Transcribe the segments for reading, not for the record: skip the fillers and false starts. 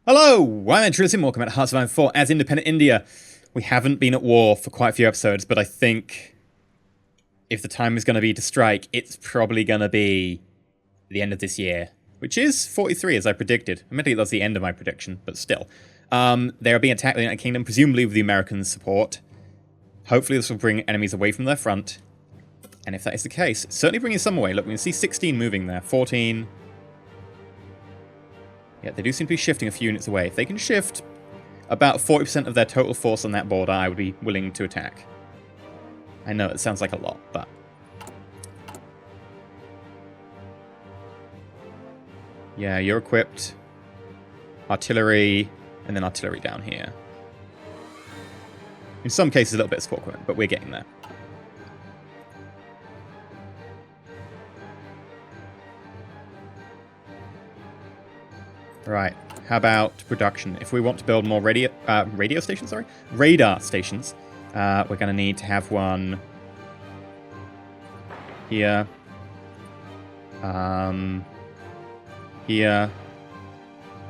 Hello, I'm EnterElysium, welcome at Hearts of Iron 4 as Independent India. We haven't been at war for quite a few episodes, but I think if the time is going to be to strike, it's probably going to be the end of this year, which is 43 as I predicted. Admittedly, that's the end of my prediction, but still. They are being attacked in the United Kingdom, presumably with the Americans' support. Hopefully this will bring enemies away from their front. And if that is the case, certainly bringing some away. Look, we can see 16 moving there, 14... Yeah, they do seem to be shifting a few units away. If they can shift about 40% of their total force on that border, I would be willing to attack. I know it sounds like a lot, but... Yeah, you're equipped. Artillery, and then artillery down here. In some cases, a little bit of support equipment, but we're getting there. Right, how about production? If we want to build more radar stations, we're going to need to have one here, here,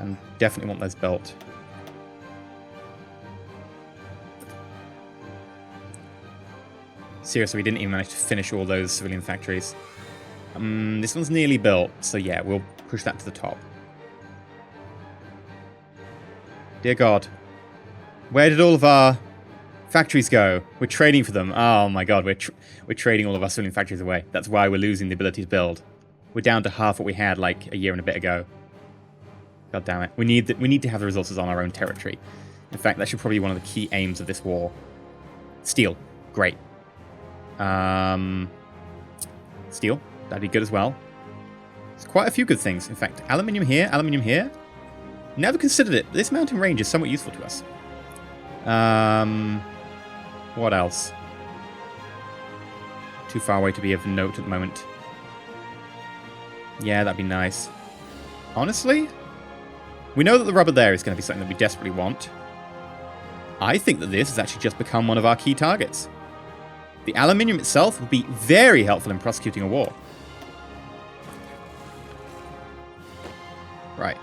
and definitely want those built. Seriously, we didn't even manage to finish all those civilian factories. This one's nearly built, so yeah, we'll push that to the top. Dear God. Where did all of our factories go? We're trading for them. Oh my God, we're trading all of our civilian factories away. That's why we're losing the ability to build. We're down to half what we had like a year and a bit ago. God damn it. We need to have the resources on our own territory. In fact, that should probably be one of the key aims of this war. Steel. Great. Steel. That'd be good as well. There's quite a few good things. In fact, aluminium here, aluminium here. Never considered it. This mountain range is somewhat useful to us. What else? Too far away to be of note at the moment. Yeah, that'd be nice. Honestly, we know that the rubber there is going to be something that we desperately want. I think that this has actually just become one of our key targets. The aluminium itself would be very helpful in prosecuting a war. Right.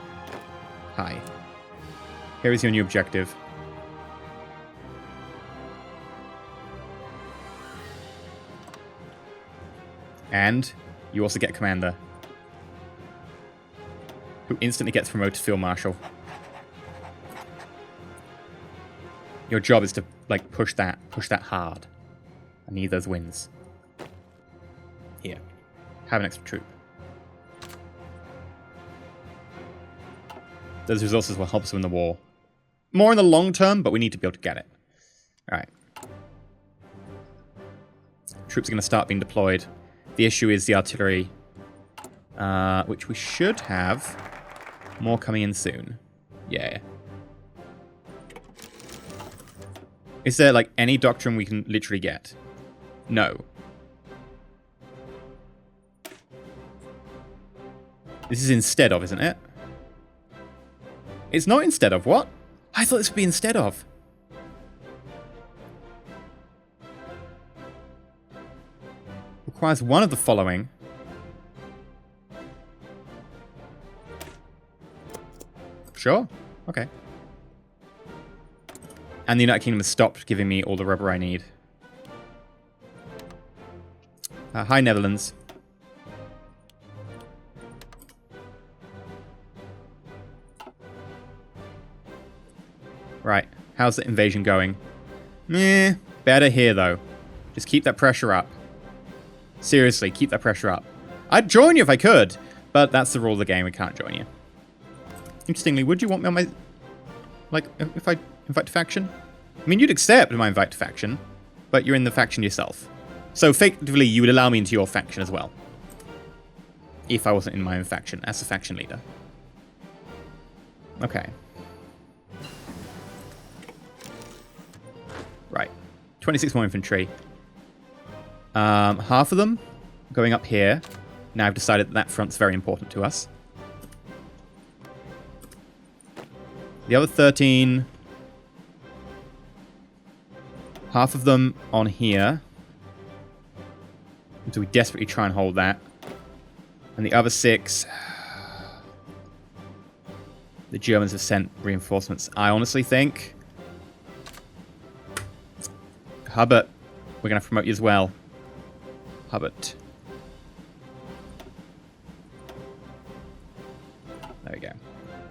Hi. Here is your new objective. And you also get a commander, who instantly gets promoted to Field Marshal. Your job is to, like, push that hard. I need those wins. Here. Have an extra troop. Those resources will help us win the war. More in the long term, but we need to be able to get it. Alright. Troops are going to start being deployed. The issue is the artillery, which we should have more coming in soon. Yeah. Is there, like, any doctrine we can literally get? No. This is instead of, isn't it? It's not instead of, what? I thought this would be instead of. Requires one of the following. Sure. Okay. And the United Kingdom has stopped giving me all the rubber I need. Hi, Netherlands. Right, how's the invasion going? Meh, better here though. Just keep that pressure up. Seriously, keep that pressure up. I'd join you if I could, but that's the rule of the game, we can't join you. Interestingly, would you want me on my... Like, if I invite to faction? I mean, you'd accept my invite to faction, but you're in the faction yourself. So effectively, you would allow me into your faction as well. If I wasn't in my own faction, as a faction leader. Okay. Right, 26 more infantry. Half of them going up here. Now I've decided that that front's very important to us. The other 13... half of them on here. So we desperately try and hold that. And the other 6... The Germans have sent reinforcements. I honestly think... Hubbard, we're going to promote you as well. Hubbard. There we go. How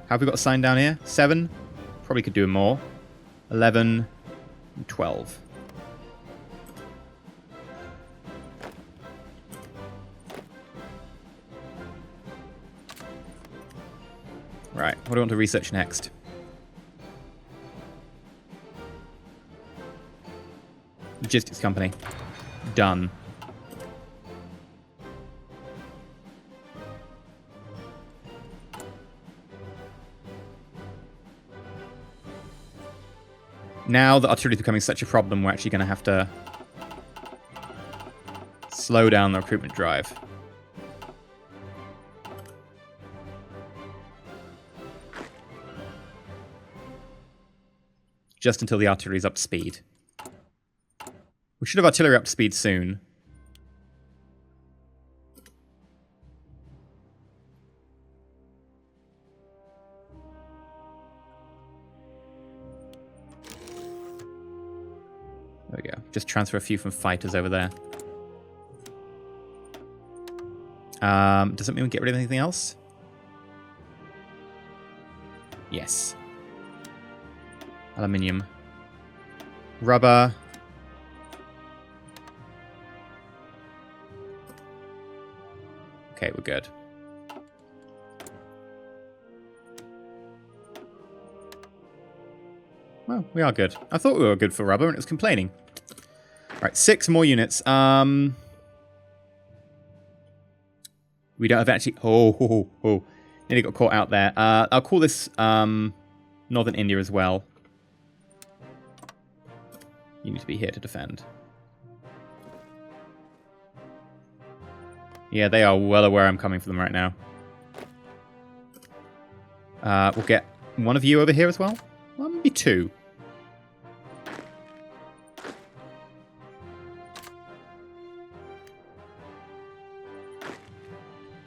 have we got a sign down here? 7. Probably could do more. 11. And 12. Right, what do I want to research next? Logistics company. Done. Now that artillery is becoming such a problem, we're actually going to have to slow down the recruitment drive. Just until the artillery is up to speed. We should have artillery up to speed soon. There we go. Just transfer a few from fighters over there. Does that mean we get rid of anything else? Yes. Aluminium. Rubber. Okay, we're good. Well, we are good. I thought we were good for rubber and it was complaining. Right, 6 more units. We don't have actually... Oh. Nearly got caught out there. I'll call this Northern India as well. You need to be here to defend. Yeah, they are well aware I'm coming for them right now. We'll get one of you over here as well. Well, maybe 2.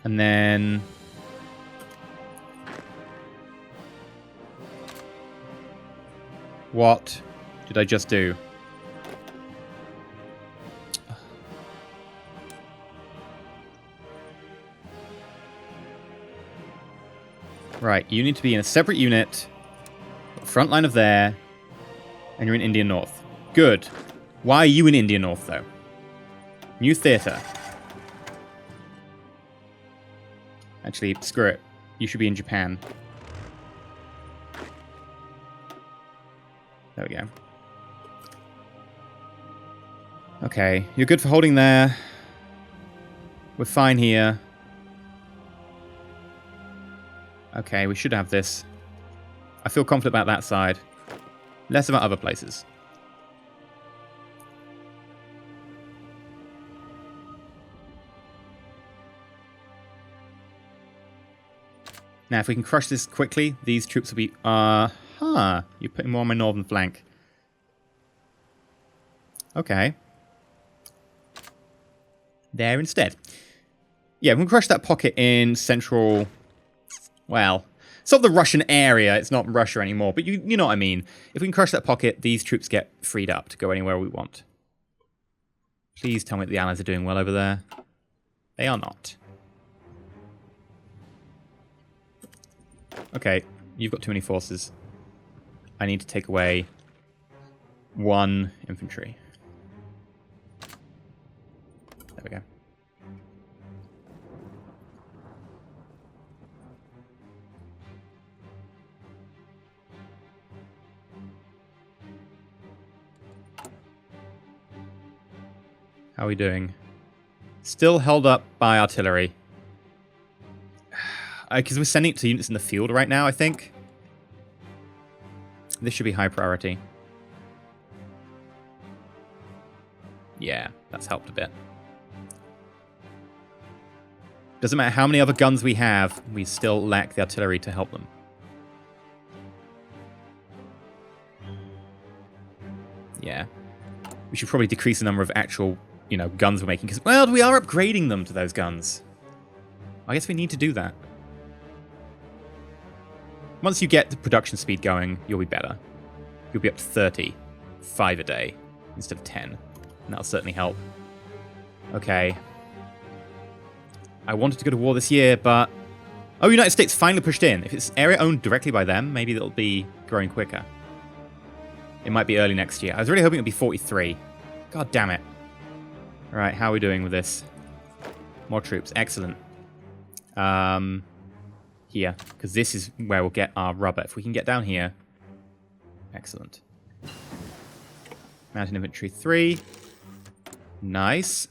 And then... What did I just do? Right, you need to be in a separate unit. Front line of there. And you're in India North. Good. Why are you in India North, though? New theatre. Actually, screw it. You should be in Japan. There we go. Okay, you're good for holding there. We're fine here. Okay, we should have this. I feel confident about that side. Less about other places. Now, if we can crush this quickly, these troops will be... You're putting more on my northern flank. Okay. There instead. Yeah, we can crush that pocket in central... Well, it's not the Russian area. It's not Russia anymore. But you know what I mean. If we can crush that pocket, these troops get freed up to go anywhere we want. Please tell me that the Allies are doing well over there. They are not. Okay, you've got too many forces. I need to take away 1 infantry. There we go. How are we doing? Still held up by artillery. Because we're sending it to units in the field right now, I think. This should be high priority. Yeah, that's helped a bit. Doesn't matter how many other guns we have, we still lack the artillery to help them. Yeah. We should probably decrease the number of actual, guns we're making. Because, well, we are upgrading them to those guns. I guess we need to do that. Once you get the production speed going, you'll be better. You'll be up to 30. 5 a day instead of 10. And that'll certainly help. Okay. I wanted to go to war this year, but... Oh, United States finally pushed in. If it's area owned directly by them, maybe it'll be growing quicker. It might be early next year. I was really hoping it would be 43. God damn it. Alright, how are we doing with this? More troops. Excellent. Here. Because this is where we'll get our rubber. If we can get down here. Excellent. Mountain Infantry 3. Nice.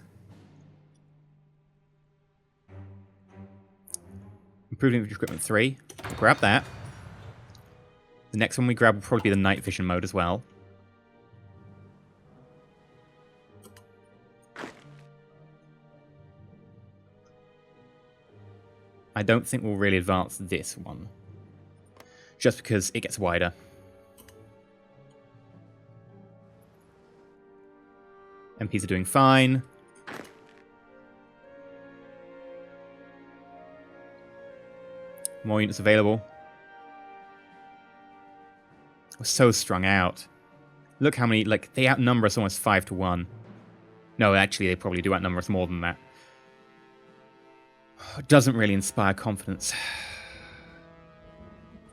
Improved Infantry Equipment 3. Grab that. The next one we grab will probably be the night vision mode as well. I don't think we'll really advance this one. Just because it gets wider. MPs are doing fine. More units available. We're so strung out. Look how many, like, they outnumber us almost 5 to 1. No, actually, they probably do outnumber us more than that. It doesn't really inspire confidence.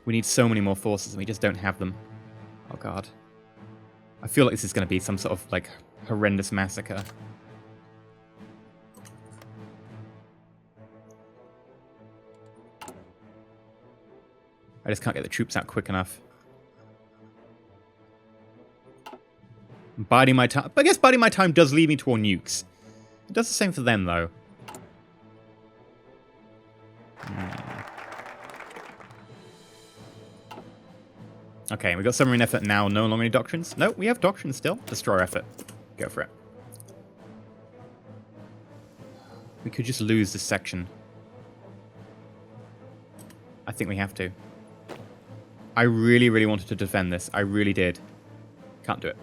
We need so many more forces, and we just don't have them. Oh, God. I feel like this is going to be some sort of, like, horrendous massacre. I just can't get the troops out quick enough. I'm biding my time. But I guess biding my time does lead me toward nukes. It does the same for them, though. Okay, we got submarine effort now, no longer any doctrines. No, we have doctrines still. Destroyer effort. Go for it. We could just lose this section. I think we have to. I really, really wanted to defend this. I really did. Can't do it.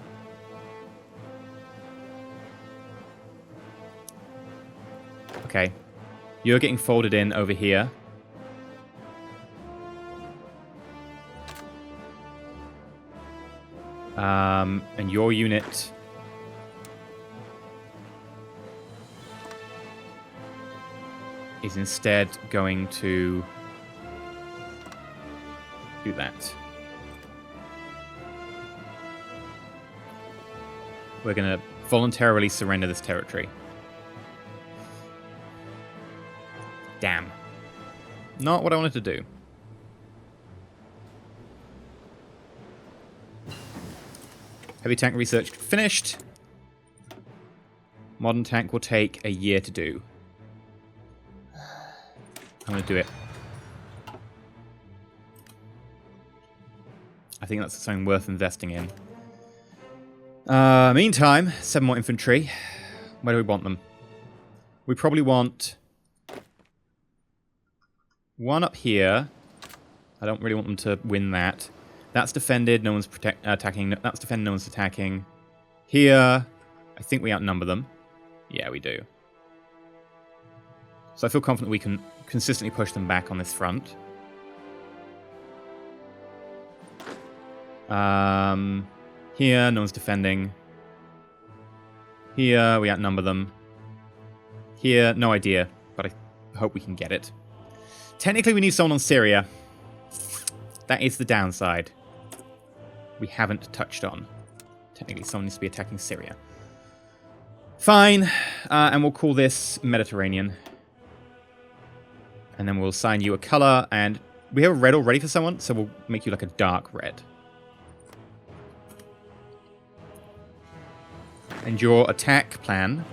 Okay. You're getting folded in over here. And your unit... is instead going to do that. We're going to voluntarily surrender this territory. Damn. Not what I wanted to do. Heavy tank research finished. Modern tank will take a year to do. I'm going to do it. I think that's something worth investing in. Meantime, 7 more infantry. Where do we want them? We probably want... one up here. I don't really want them to win that. That's defended, no one's attacking. That's defended, no one's attacking. Here, I think we outnumber them. Yeah, we do. So I feel confident we can consistently push them back on this front. Here, no one's defending. Here, we outnumber them. Here, no idea, but I hope we can get it. Technically, we need someone on Syria. That is the downside. We haven't touched on. Technically, someone needs to be attacking Syria. Fine. And we'll call this Mediterranean. And then we'll assign you a color. And we have a red already for someone, so we'll make you like a dark red. And your attack plan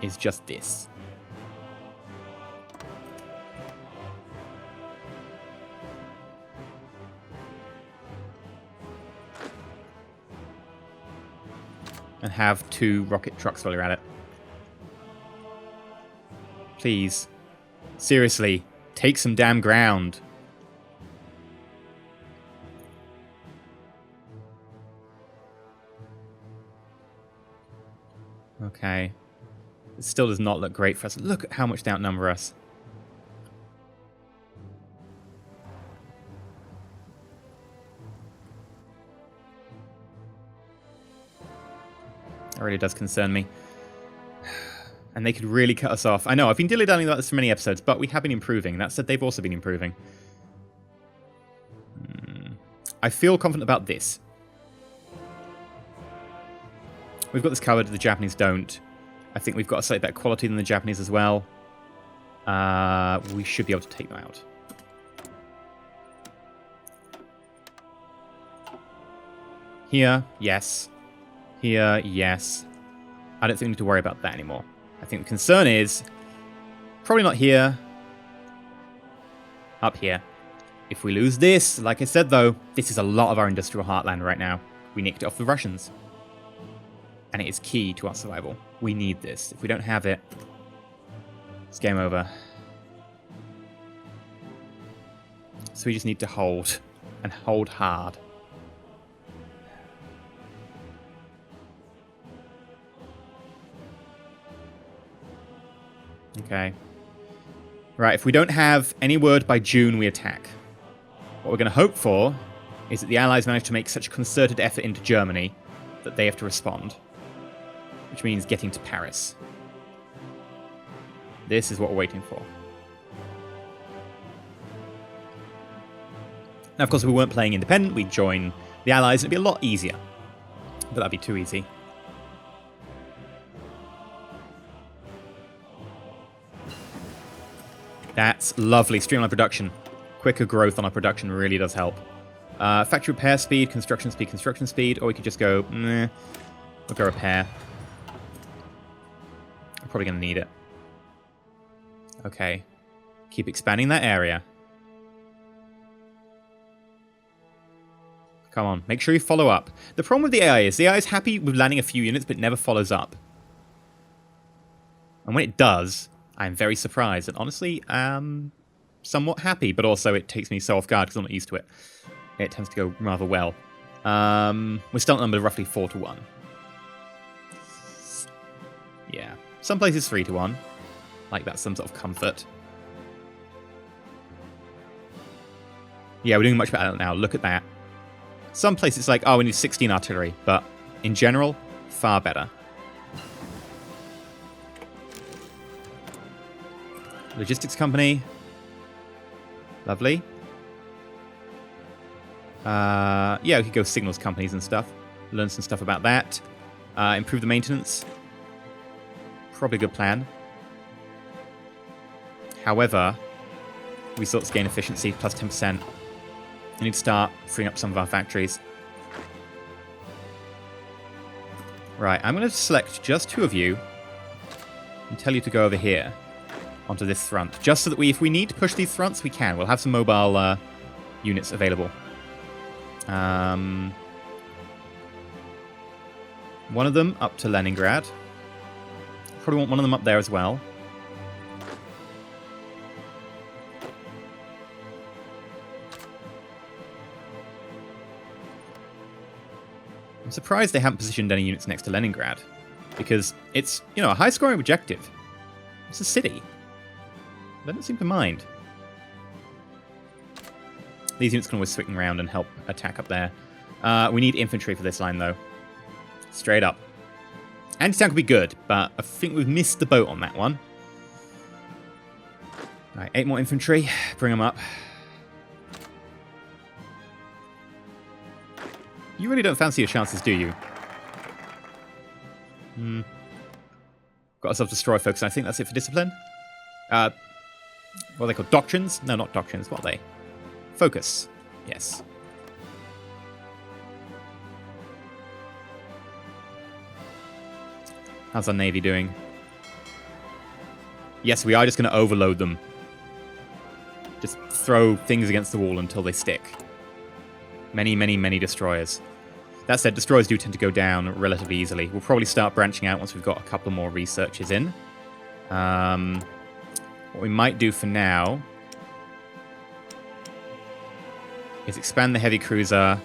is just this. And have 2 rocket trucks while you're at it. Please. Seriously. Take some damn ground. Okay. It still does not look great for us. Look at how much they outnumber us. That really does concern me. And they could really cut us off. I know, I've been dilly-dallying about this for many episodes, but we have been improving. That said, they've also been improving. I feel confident about this. We've got this covered, the Japanese don't. I think we've got a slightly better quality than the Japanese as well. We should be able to take them out. Here, yes. Here, yes. I don't think we need to worry about that anymore. I think the concern is probably not here. Up here. If we lose this, like I said though, this is a lot of our industrial heartland right now. We nicked it off the Russians. And it is key to our survival. We need this. If we don't have it, it's game over. So we just need to hold. And hold hard. Okay. Right, if we don't have any word by June, we attack. What we're going to hope for is that the Allies manage to make such a concerted effort into Germany that they have to respond. Which means getting to Paris. This is what we're waiting for. Now, of course, if we weren't playing independent, we'd join the Allies, and it'd be a lot easier. But that'd be too easy. That's lovely. Streamline production. Quicker growth on our production really does help. Factory repair speed, construction speed, or we could just go, we'll go repair. I'm probably going to need it. Okay. Keep expanding that area. Come on, make sure you follow up. The problem with the AI is happy with landing a few units, but never follows up. And when it does, I'm very surprised, and honestly, somewhat happy, but also it takes me so off guard because I'm not used to it. It tends to go rather well. We're still numbered roughly 4-1. Yeah. Some places 3-1. Like that's some sort of comfort. Yeah, we're doing much better now. Look at that. Some places it's like, oh, we need 16 artillery, but in general, far better. Logistics company. Lovely. Yeah, we could go signals companies and stuff. Learn some stuff about that. Improve the maintenance. Probably a good plan. However, resource gain efficiency plus 10%. We need to start freeing up some of our factories. Right, I'm going to select just 2 of you and tell you to go over here onto this front. Just so that if we need to push these fronts, we can. We'll have some mobile units available. One of them up to Leningrad. Probably want one of them up there as well. I'm surprised they haven't positioned any units next to Leningrad. Because it's, you know, a high-scoring objective. It's a city. They don't seem to mind. These units can always swing around and help attack up there. We need infantry for this line, though. Straight up. Anti-tank would be good, but I think we've missed the boat on that one. Alright, 8 more infantry. Bring them up. You really don't fancy your chances, do you? Got ourselves destroy focus, and I think that's it for discipline. What are they called? Doctrines? No, not doctrines. What are they? Focus. Yes. How's our navy doing? Yes, we are just going to overload them. Just throw things against the wall until they stick. Many, many, many destroyers. That said, destroyers do tend to go down relatively easily. We'll probably start branching out once we've got a couple more researches in. What we might do for now is expand the heavy cruiser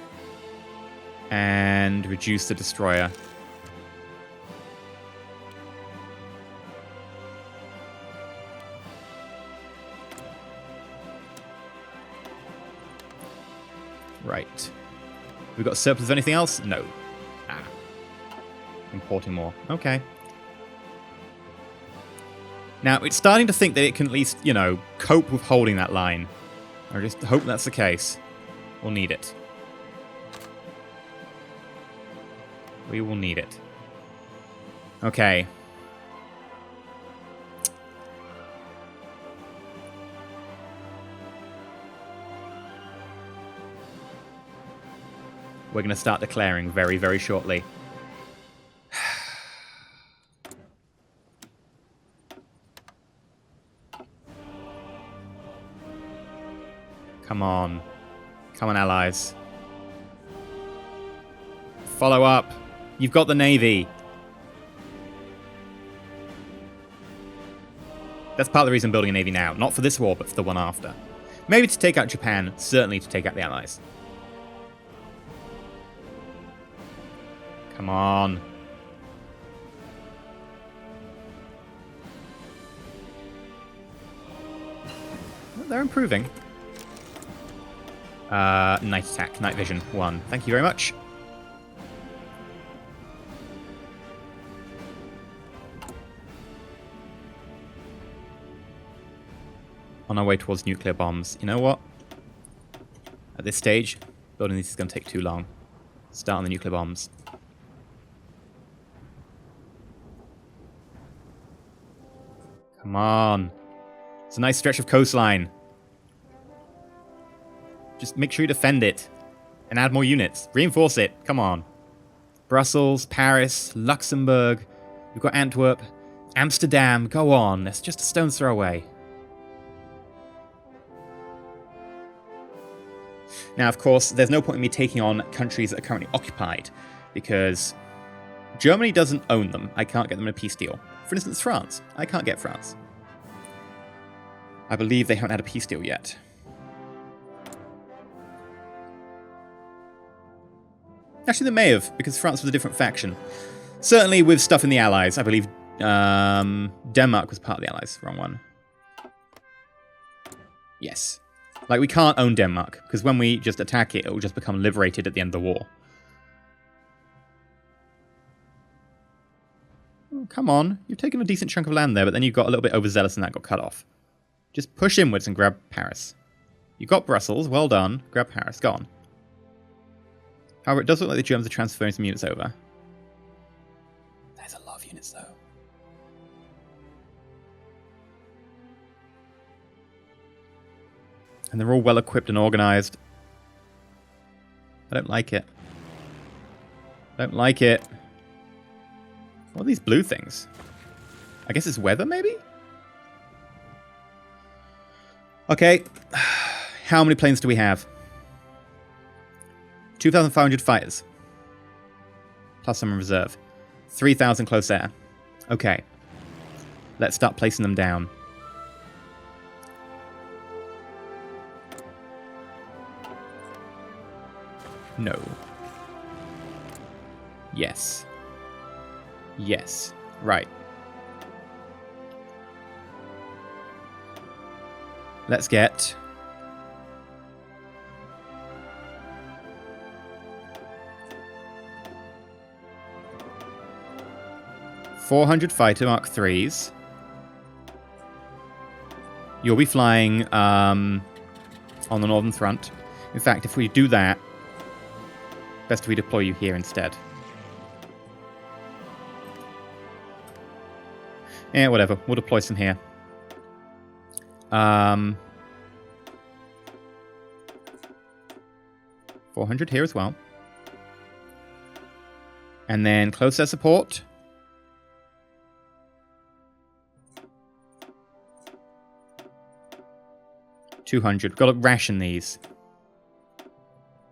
and reduce the destroyer. Right. We've got surplus of anything else? No. Importing more. Okay. Now, it's starting to think that it can at least, you know, cope with holding that line. I just hope that's the case. We'll need it. We will need it. Okay. We're going to start declaring very, very shortly. Come on. Come on, allies. Follow up. You've got the Navy. That's part of the reason I'm building a Navy now. Not for this war, but for the one after. Maybe to take out Japan. Certainly to take out the Allies. Come on. They're improving. Night attack, night vision, 1. Thank you very much. On our way towards nuclear bombs. You know what? At this stage, building these is going to take too long. Start on the nuclear bombs. Come on. It's a nice stretch of coastline. Just make sure you defend it. And add more units. Reinforce it. Come on. Brussels, Paris, Luxembourg. We've got Antwerp. Amsterdam. Go on. It's just a stone's throw away. Now, of course, there's no point in me taking on countries that are currently occupied. Because Germany doesn't own them. I can't get them in a peace deal. For instance, France. I can't get France. I believe they haven't had a peace deal yet. Actually, they may have, because France was a different faction. Certainly with stuff in the Allies. I believe Denmark was part of the Allies. Wrong one. Yes. Like, we can't own Denmark, because when we just attack it, it will just become liberated at the end of the war. Oh, come on. You've taken a decent chunk of land there, but then you got a little bit overzealous and that got cut off. Just push inwards and grab Paris. You got Brussels. Well done. Grab Paris. Go on. However, it does look like the Germans are transferring some units over. There's a lot of units, though. And they're all well-equipped and organized. I don't like it. I don't like it. What are these blue things? I guess it's weather, maybe? Okay. How many planes do we have? 2,500 fighters. Plus some in reserve. 3,000 close air. Okay. Let's start placing them down. No. Yes. Yes. Right. Let's get... ...400 fighter Mark IIIs. You'll be flying on the northern front. In fact, if we do that, best we deploy you here instead. Yeah, whatever. We'll deploy some here. 400 here as well. And then close air support. $200. Got to ration these.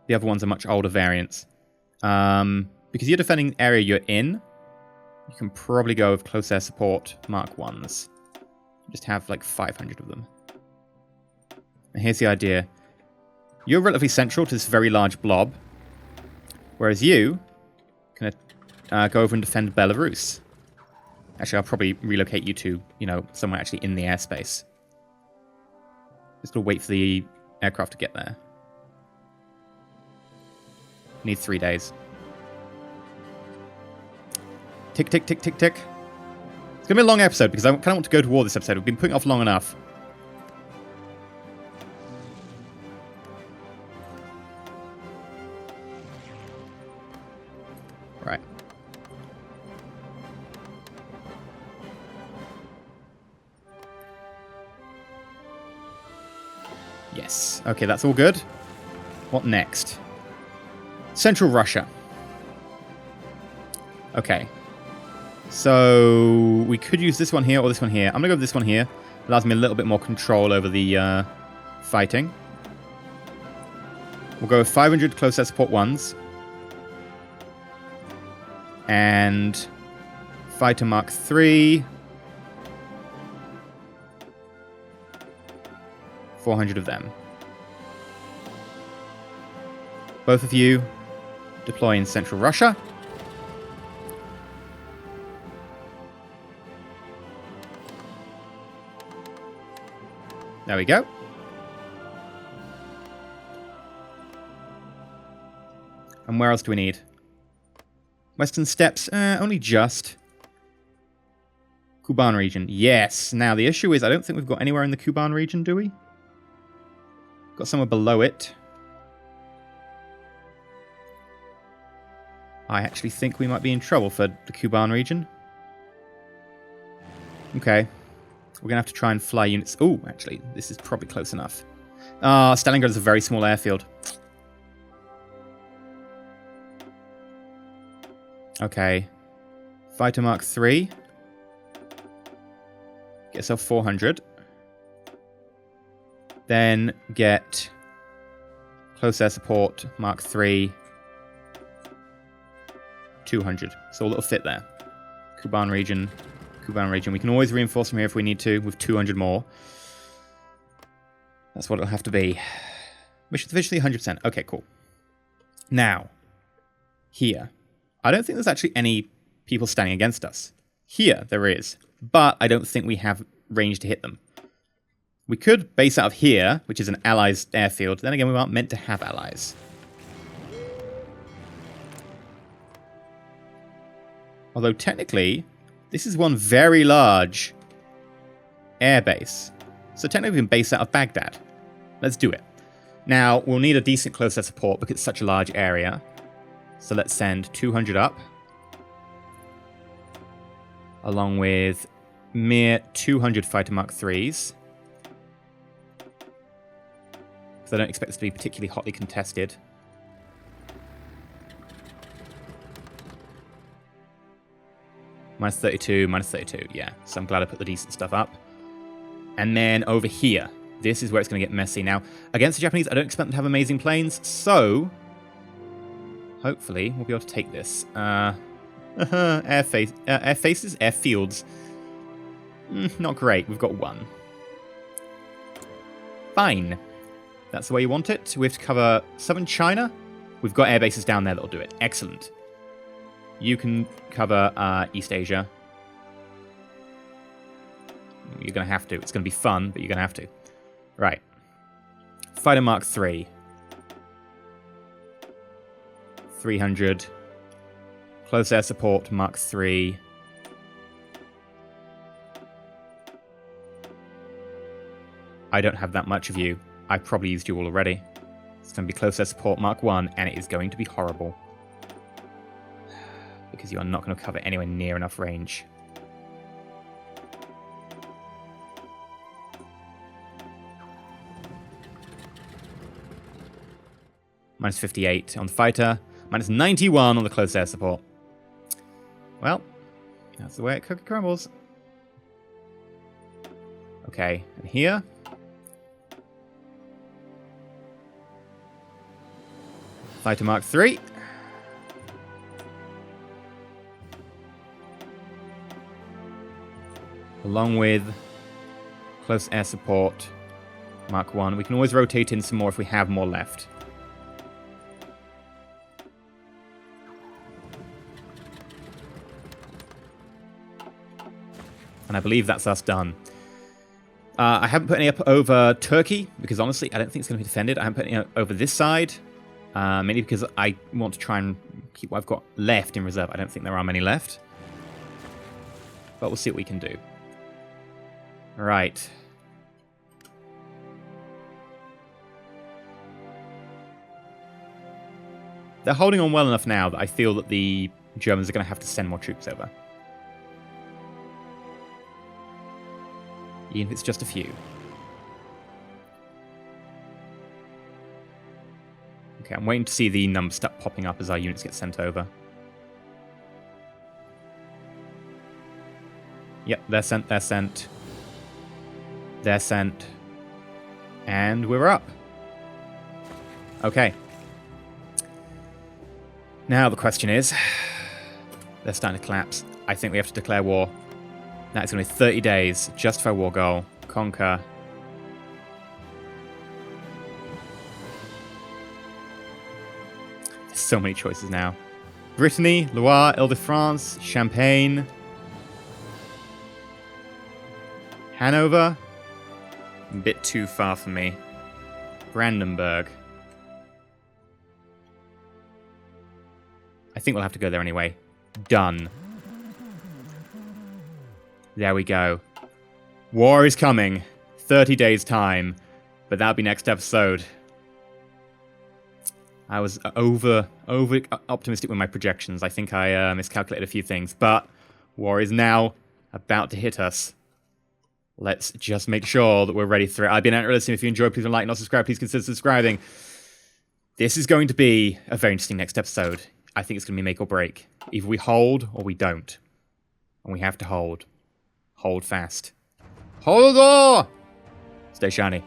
The other ones are much older variants. Because you're defending the area you're in, you can probably go with close air support Mark 1s. Just have like 500 of them. And here's the idea. You're relatively central to this very large blob, whereas you can go over and defend Belarus. Actually, I'll probably relocate you to, somewhere actually in the airspace. Just gotta wait for the aircraft to get there. Need 3 days. Tick, tick, tick, tick, tick. It's going to be a long episode because I kind of want to go to war this episode. We've been putting off long enough. Right. Yes. Okay, that's all good. What next? Central Russia. Okay. So we could use this one here or this one here. I'm going to go with this one here. Allows me a little bit more control over the fighting. We'll go with 500 close air support ones. And Fighter Mark III. 400 of them. Both of you deploy in Central Russia. There we go. And where else do we need? Western Steppes, only just. Kuban region, yes. Now the issue is I don't think we've got anywhere in the Kuban region, do we? Got somewhere below it. I actually think we might be in trouble for the Kuban region. Okay. We're going to have to try and fly units. Oh, actually, this is probably close enough. Stalingrad is a very small airfield. Okay. Fighter Mark III. Get yourself 400. Then get close air support Mark III. 200. So a little fit there. Kuban region. Kuban region. We can always reinforce from here if we need to with 200 more. That's what it'll have to be. Mission's officially 100%. Okay, cool. Now, here. I don't think there's actually any people standing against us. Here, there is. But I don't think we have range to hit them. We could base out of here, which is an allies airfield. Then again, we aren't meant to have allies. Although technically, this is one very large airbase. So technically we can base out of Baghdad. Let's do it. Now, we'll need a decent close air support because it's such a large area. So let's send 200 up. Along with mere 200 Fighter Mark IIIs. Because I don't expect this to be particularly hotly contested. Minus 32, minus 32, yeah. So I'm glad I put the decent stuff up. And then over here, this is where it's going to get messy. Now, against the Japanese, I don't expect them to have amazing planes, so hopefully we'll be able to take this. Airfields. Not great, we've got one. Fine. That's the way you want it. We have to cover southern China. We've got air bases down there that'll do it. Excellent. You can cover East Asia. You're going to have to. It's going to be fun, but you're going to have to. Right. Fighter Mark III. 300. Close air support, Mark III. I don't have that much of you. I've probably used you all already. It's going to be close air support, Mark I, and it is going to be horrible. Because you are not going to cover anywhere near enough range. Minus 58 on the fighter. Minus 91 on the close air support. Well, that's the way it cookie crumbles. Okay, and here. Fighter Mark III. Along with close air support, Mark 1. We can always rotate in some more if we have more left. And I believe that's us done. I haven't put any up over Turkey, because honestly, I don't think it's going to be defended. I haven't put any up over this side, mainly because I want to try and keep what I've got left in reserve. I don't think there are many left. but we'll see what we can do. Right. They're holding on well enough now that I feel that the Germans are going to have to send more troops over. Even if it's just a few. Okay, I'm waiting to see the numbers start popping up as our units get sent over. Yep, they're sent, they're sent. They're sent. And we're up. Okay. Now the question is, they're starting to collapse. I think we have to declare war. That's going to be 30 days. Justify war goal. Conquer. There's so many choices now. Brittany, Loire, Ile-de-France, Champagne, Hanover. A bit too far for me. Brandenburg. I think we'll have to go there anyway. Done. There we go. War is coming. 30 days' time. But that'll be next episode. I was over optimistic with my projections. I think I miscalculated a few things. But war is now about to hit us. Let's just make sure that we're ready for it. I've been EnterElysium. If you enjoyed, please like and not subscribe. Please consider subscribing. This is going to be a very interesting next episode. I think it's going to be make or break. Either we hold or we don't. And we have to hold. Hold fast. Hold on! Stay shiny.